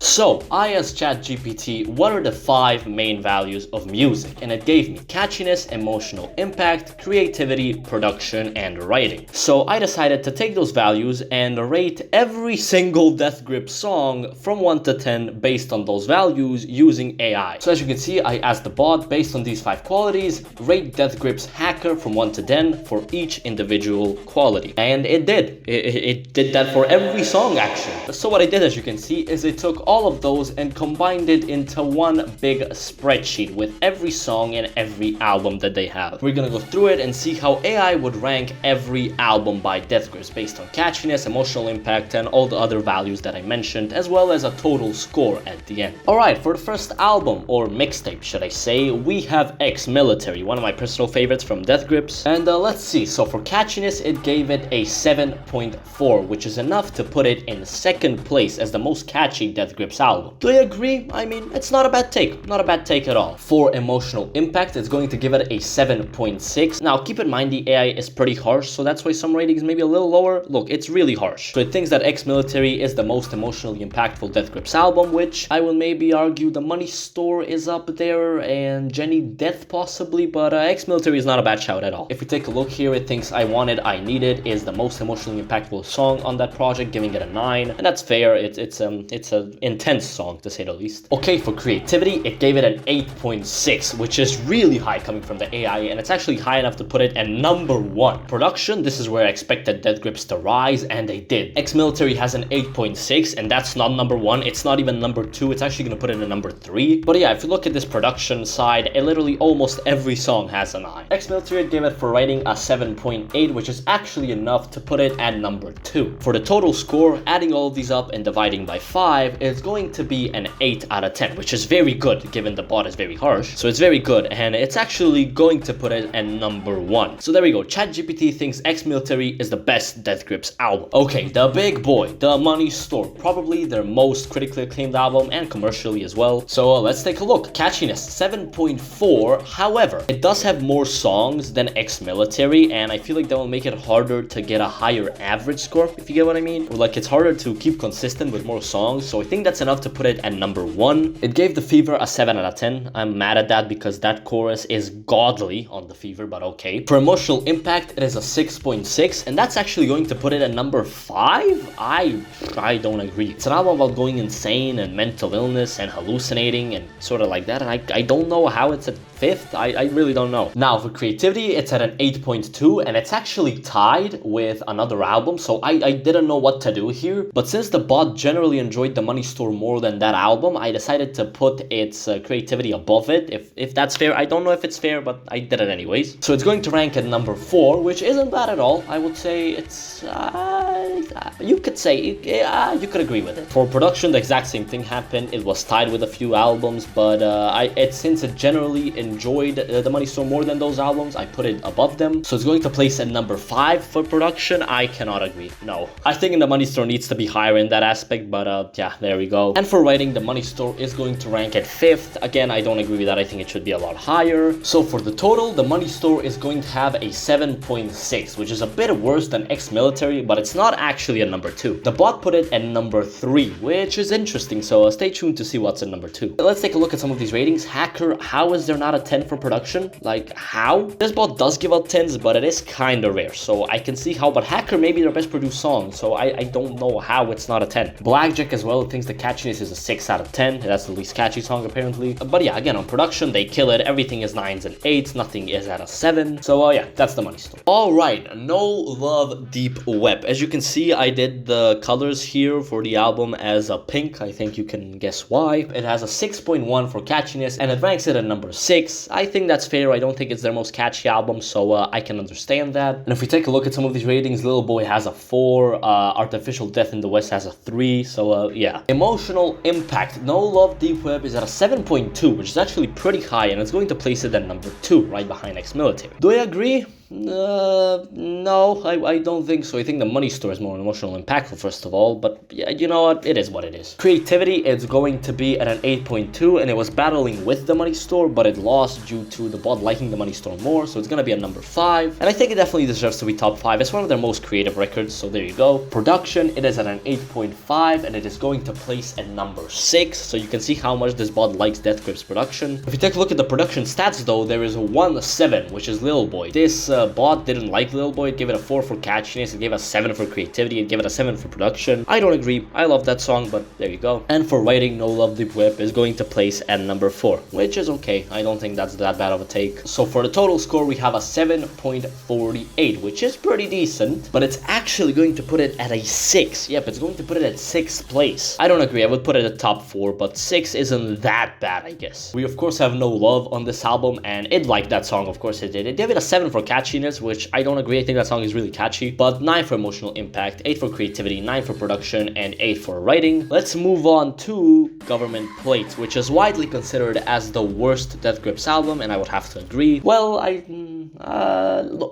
So I asked ChatGPT what are the 5 main values of music, and it gave me catchiness, emotional impact, creativity, production, and writing. So I decided to take those values and rate every single Death Grip song from 1 to 10 based on those values using AI. So as you can see, I asked the bot based on these 5 qualities, rate Death Grip's hacker from 1 to 10 for each individual quality. And it did. It did that for every song actually. So what I did, as you can see, is it took all of those and combined it into one big spreadsheet with every song and every album that they have. We're gonna go through it and see how AI would rank every album by Death Grips based on catchiness, emotional impact, and all the other values that I mentioned, as well as a total score at the end. Alright, for the first album, or mixtape should I say, we have Exmilitary, one of my personal favorites from Death Grips. And let's see, so for catchiness it gave it a 7.4, which is enough to put it in second place as the most catchy Death Grips album. Do I agree? I mean, it's not a bad take. Not a bad take at all. For emotional impact, it's going to give it a 7.6. Now, keep in mind the AI is pretty harsh, so that's why some ratings may be a little lower. Look, it's really harsh. So it thinks that Exmilitary is the most emotionally impactful Death Grips album, which I will maybe argue the Money Store is up there and Jenny Death possibly, but Exmilitary is not a bad shout at all. If we take a look here, it thinks I Want It, I Need It is the most emotionally impactful song on that project, giving it a 9, and that's fair. It's an intense song to say the least. Okay, for creativity, it gave it an 8.6, which is really high coming from the AI, and it's actually high enough to put it at number 1. Production, this is where I expected Death Grips to rise, and they did. Exmilitary has an 8.6, and that's not number 1. It's not even number 2. It's actually gonna put it in number 3. But yeah, if you look at this production side, it literally almost every song has a 9. Exmilitary gave it for writing a 7.8, which is actually enough to put it at number 2. For the total score, adding all of these up and dividing by 5 is going to be an 8 out of 10, which is very good given the bot is very harsh. So it's very good, and it's actually going to put it at number 1. So there we go. ChatGPT thinks Exmilitary is the best Death Grips album. Okay, the big boy, The Money Store, probably their most critically acclaimed album and commercially as well. So let's take a look. Catchiness, 7.4. However, it does have more songs than Exmilitary, and I feel like that will make it harder to get a higher average score, if you get what I mean. Or like it's harder to keep consistent with more songs, so I think that's enough to put it at number 1. It gave The Fever a 7 out of 10. I'm mad at that because that chorus is godly on The Fever, but okay. For emotional impact, it is a 6.6, and that's actually going to put it at number 5? I don't agree. It's an album about going insane and mental illness and hallucinating and sort of like that, and I don't know how it's at 5th. I really don't know. Now, for creativity, it's at an 8.2, and it's actually tied with another album, so I didn't know what to do here. But since the bot generally enjoyed The Money Store more than that album, I decided to put its creativity above it. If that's fair, I don't know if it's fair, but I did it anyways. So it's going to rank at number 4, which isn't bad at all. I would say it's you could say you could agree with it. For production, the exact same thing happened. It was tied with a few albums, but since it generally enjoyed The Money Store more than those albums, I put it above them. So it's going to place at number 5 for production. I cannot agree. No, I think The Money Store needs to be higher in that aspect, but yeah, there we go. And for writing, The Money Store is going to rank at 5th. Again, I don't agree with that. I think it should be a lot higher. So for the total, The Money Store is going to have a 7.6, which is a bit worse than Exmilitary, but it's not actually a number 2. The bot put it at number 3, which is interesting, so stay tuned to see what's at number 2. Let's take a look at some of these ratings. Hacker, how is there not a 10 for production? Like, how? This bot does give out 10s, but it is kind of rare, so I can see how, but Hacker may be their best produced song, so I don't know how it's not a 10. Blackjack as well thinks the catchiness is a 6 out of 10. That's the least catchy song apparently. But yeah, again, on production, they kill it. Everything is 9s and 8s. Nothing is at a 7. So yeah, that's The Money Store. Alright, No Love Deep Web. As you can see, I did the colors here for the album as a pink. I think you can guess why. It has a 6.1 for catchiness, and it ranks it at number 6. I think that's fair. I don't think it's their most catchy album, so I can understand that. And if we take a look at some of these ratings, Little Boy has a 4, Artificial Death in the West has a 3, so yeah. Emotional impact, No Love Deep Web is at a 7.2, which is actually pretty high, and it's going to place it at number 2, right behind Exmilitary. Do I agree? No, I don't think so. I think the Money Store is more emotional impactful, first of all, but yeah, you know what? It is what it is. Creativity, it's going to be at an 8.2, and it was battling with the Money Store, but it lost due to the bot liking the Money Store more, so it's gonna be a number 5, and I think it definitely deserves to be top 5. It's one of their most creative records, so there you go. Production, it is at an 8.5, and it is going to place at number 6, so you can see how much this bot likes Death Grip's production. If you take a look at the production stats though, there is a 1-7, which is Lil Boy. This bot didn't like Lil Boy. It gave it a 4 for catchiness, it gave it a 7 for creativity, it gave it a 7 for production. I don't agree. I love that song, but there you go. And for writing, No Love Deep Whip is going to place at number 4, which is okay. I don't think that's that bad of a take. So for the total score, we have a 7.48, which is pretty decent, but it's actually going to put it at a 6. Yep, it's going to put it at 6th place. I don't agree. I would put it at top 4, but 6 isn't that bad, I guess. We of course have No Love on this album, and it liked that song. Of course it did. It gave it a 7 for catchiness, which I don't agree. I think that song is really catchy, but 9 for emotional impact, 8 for creativity, 9 for production, and 8 for writing. Let's move on to Government Plates, which is widely considered as the worst Death Grips album, and I would have to agree. Well,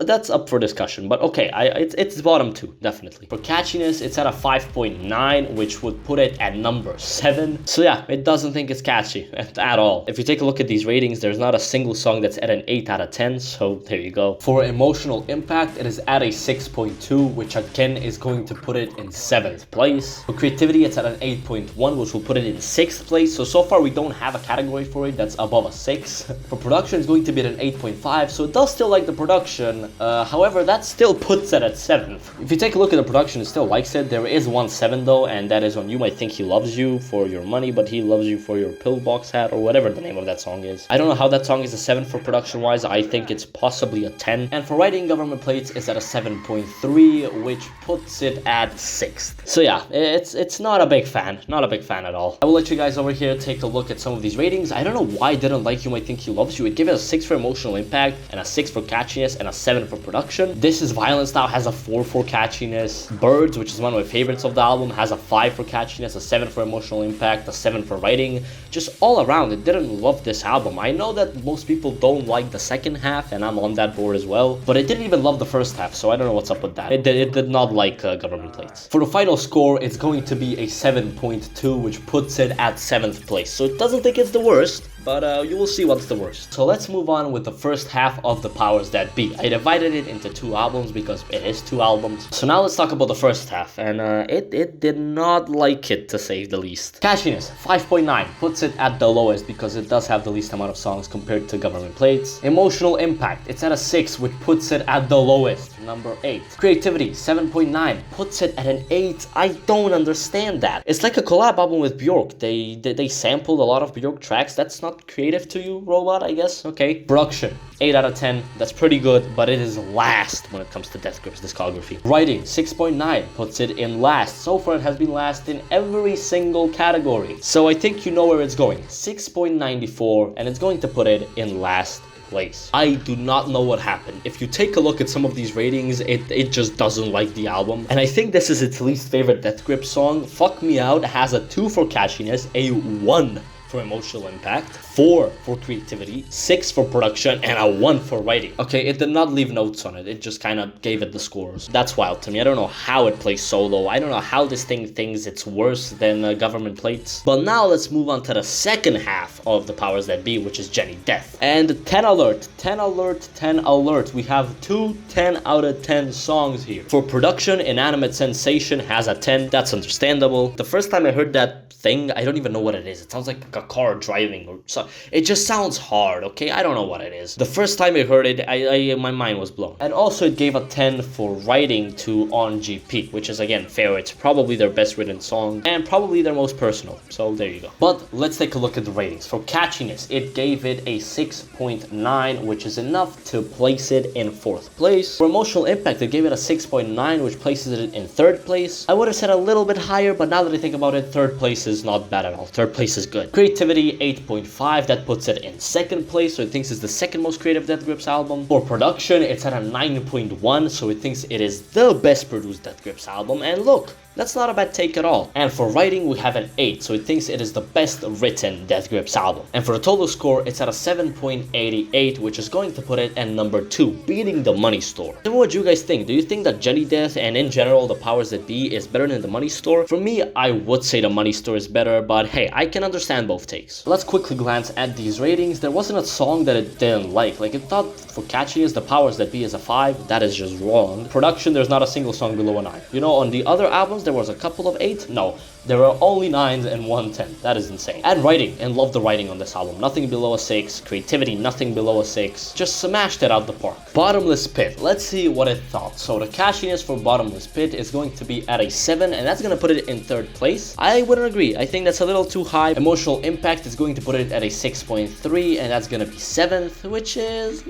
that's up for discussion, but okay, it's bottom 2, definitely. For catchiness, it's at a 5.9, which would put it at number 7. So yeah, it doesn't think it's catchy at all. If you take a look at these ratings, there's not a single song that's at an 8 out of 10, so there you go. For emotional impact, it is at a 6.2, which again is going to put it in 7th place. For creativity, it's at an 8.1, which will put it in 6th place. So far we don't have a category for it that's above a 6. For production, it's going to be at an 8.5, so it does still like the production. However, that still puts it at 7th. If you take a look at the production, it still likes it. There is 1-7 though, and that is when You Might Think He Loves You for your money, but he loves you for your pillbox hat, or whatever the name of that song is. I don't know how that song is a 7 for production wise. I think it's possibly a 10. And for writing, Government Plates is at a 7.3, which puts it at 6th. So yeah, it's not a big fan. Not a big fan at all. I will let you guys over here take a look at some of these ratings. I don't know why I didn't like You Might Think He Loves You. It gave it a 6 for emotional impact, and a 6 for catchiness, and a 7 for production. This Is Violence Now has a 4 for catchiness. Birds, which is one of my favorites of the album, has a 5 for catchiness, a 7 for emotional impact, a 7 for writing. Just all around, it didn't love this album. I know that most people don't like the second half, and I'm on that board as well, but it didn't even love the first half, so I don't know what's up with that. It did not like Government Plates. For the final score, it's going to be a 7.2, which puts it at 7th place. So it doesn't think it's the worst, but you will see what's the worst. So let's move on with the first half of the Powers That Be. I divided it into 2 albums because it is 2 albums. So now let's talk about the first half, and it did not like it, to say the least. Catchiness, 5.9, puts it at the lowest because it does have the least amount of songs compared to Government Plates. Emotional impact, it's at a 6, which puts it at the lowest, number 8. Creativity, 7.9, puts it at an 8. I don't understand that. It's like a collab album with Bjork. They sampled a lot of Bjork tracks. That's not creative to you, robot, I guess. Okay. Production, 8 out of 10. That's pretty good, but it is last when it comes to Death Grip's discography. Writing, 6.9, puts it in last. So far, it has been last in every single category. So I think you know where it's going. 6.94, and it's going to put it in last place. I do not know what happened. If you take a look at some of these ratings, it just doesn't like the album. And I think this is its least favorite Death Grip song. Fuck Me Out has a 2 for catchiness, a 1 for emotional impact, 4 for creativity, 6 for production, and a 1 for writing. Okay, it did not leave notes on it. It just kind of gave it the scores. That's wild to me. I don't know how it plays so low. I don't know how this thing thinks it's worse than Government Plates. But now let's move on to the second half of the Powers That Be, which is Jenny Death. And 10 alert, 10 alert, 10 alert. We have 2 10 out of 10 songs here. For production, Inanimate Sensation has a 10. That's understandable. The first time I heard that thing, I don't even know what it is. It sounds like a car driving or so. It just sounds hard, okay? I don't know what it is. The first time I heard it, my mind was blown. And also it gave a 10 for writing to On GP, which is again fair. It's probably their best written song and probably their most personal. So there you go. But let's take a look at the ratings. For catchiness, it gave it a 6.9, which is enough to place it in 4th place. For emotional impact, it gave it a 6.9, which places it in 3rd place. I would have said a little bit higher, but now that I think about it, 3rd place is not bad at all. 3rd place is good. Creativity, 8.5. That puts it in 2nd place, so it thinks it's the 2nd most creative Death Grips album. For production, it's at a 9.1, so it thinks it is the best produced Death Grips album. And look, That's not a bad take at all. And for writing, we have an 8, so it thinks it is the best written Death Grips album. And for the total score, it's at a 7.88, which is going to put it at number 2, beating The Money Store. So what do you guys think? Do you think that Jenny Death and in general the powers that be is better than The Money Store? For me, I would say The Money Store is better, but hey, I can understand both takes. Let's quickly glance at these ratings. There wasn't a song that it didn't like. Like, it thought for catchiness, The Powers That Be is a 5. That is just wrong. Production, there's not a single song below a 9. You know, on the other albums, there was a couple of 8. No, there are only 9s and 1 10. That is insane. And writing, and love the writing on this album. Nothing below a 6. Creativity, nothing below a 6. Just smashed it out the park. Bottomless Pit. Let's see what it thought. So the catchiness for Bottomless Pit is going to be at a 7, and that's going to put it in 3rd place. I wouldn't agree. I think that's a little too high. Emotional Impact is going to put it at a 6.3, and that's going to be 7th, which is,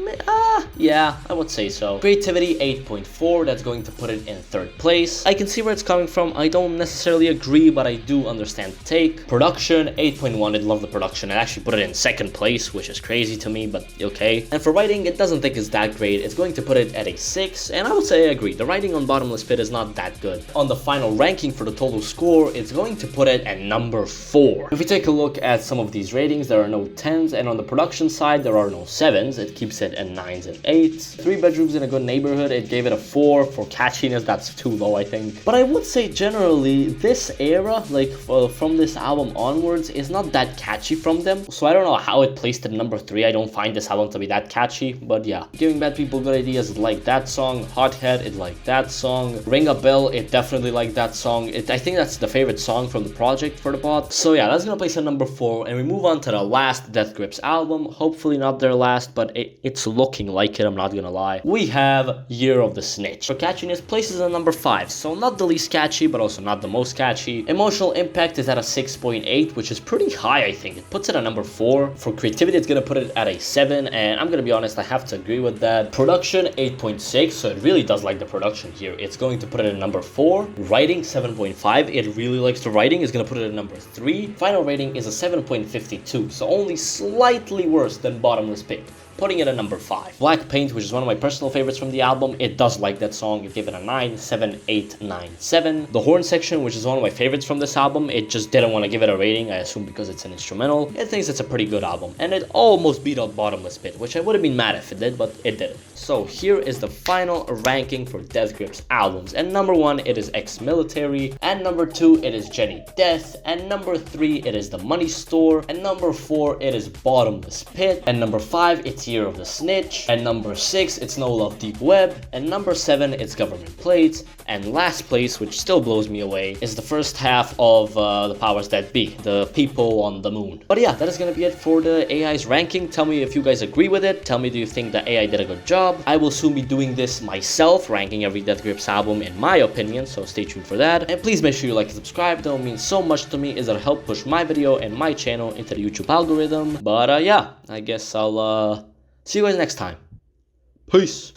yeah, I would say so. Creativity, 8.4. That's going to put it in 3rd place. I can see where it's coming from. I don't necessarily agree, but I do understand the take. Production, 8.1. I love the production. I actually put it in 2nd place, which is crazy to me, but okay. And for writing, it doesn't think it's that great. It's going to put it at a 6, and I would say I agree. The writing on Bottomless Pit is not that good. On the final ranking for the total score, it's going to put it at number 4. If we take a look at some of these ratings, there are no 10s, and on the production side, there are no 7s. It keeps it at 9s and 8s. 3 bedrooms in a good neighborhood, it gave it a 4. For catchiness, that's too low, I think. But I would say generally, this era, like from this album onwards, is not that catchy from them. So I don't know how it placed at number 3. I don't find this album to be that catchy, but yeah. Giving Bad People Good Ideas, it liked that song. Hothead, it liked that song. Ring a Bell, it definitely liked that song. I think that's the favorite song from the project for the bot. So yeah, that's gonna place at number 4, and we move on to the last Death Grips album. Hopefully not their last, but it's looking like it, I'm not gonna lie. We have Year of the Snitch. For catchiness, places at number 5, so not the least catchy, but also not the most catchy. Emotional Impact is at a 6.8, which is pretty high, I think. It puts it at number 4. For creativity, it's gonna put it at a 7, and I'm gonna be honest, I have to agree with that. Production, 8.6, so it really does like the production here. It's going to put it at number 4. Writing, 7.5. It really likes the writing. It's gonna put it at number 3. Final rating is a 7.52, so only slightly worse than Bottomless Pit, putting it at number 5. Black Paint, which is one of my personal favorites from the album, it does like that song. It gave it a 9, 7, 8, 9, 7. The horn section, which is one of my favorites from this album, it just didn't want to give it a rating, I assume because it's an instrumental. It thinks it's a pretty good album, and it almost beat out Bottomless Pit, which I would have been mad if it did, but it didn't. So here is the final ranking for Death Grips albums, and number 1, it is Exmilitary, and number 2, it is Jenny Death, and number 3, it is The Money Store, and number 4, it is Bottomless Pit, and number 5, it's Year of the Snitch, and number 6, it's No Love Deep Web, and number 7, it's Government Plates, and last place, which still blows me away, is the first half of The Powers That Be, the people on the moon. But yeah, that is gonna be it for the AI's ranking. Tell me if you guys agree with it. Tell me, do you think the AI did a good job? I will soon be doing this myself, ranking every Death Grips album in my opinion, so stay tuned for that. And please make sure you like and subscribe. That will mean so much to me, as it'll help push my video and my channel into the YouTube algorithm. But yeah, I guess I'll see you guys next time. Peace.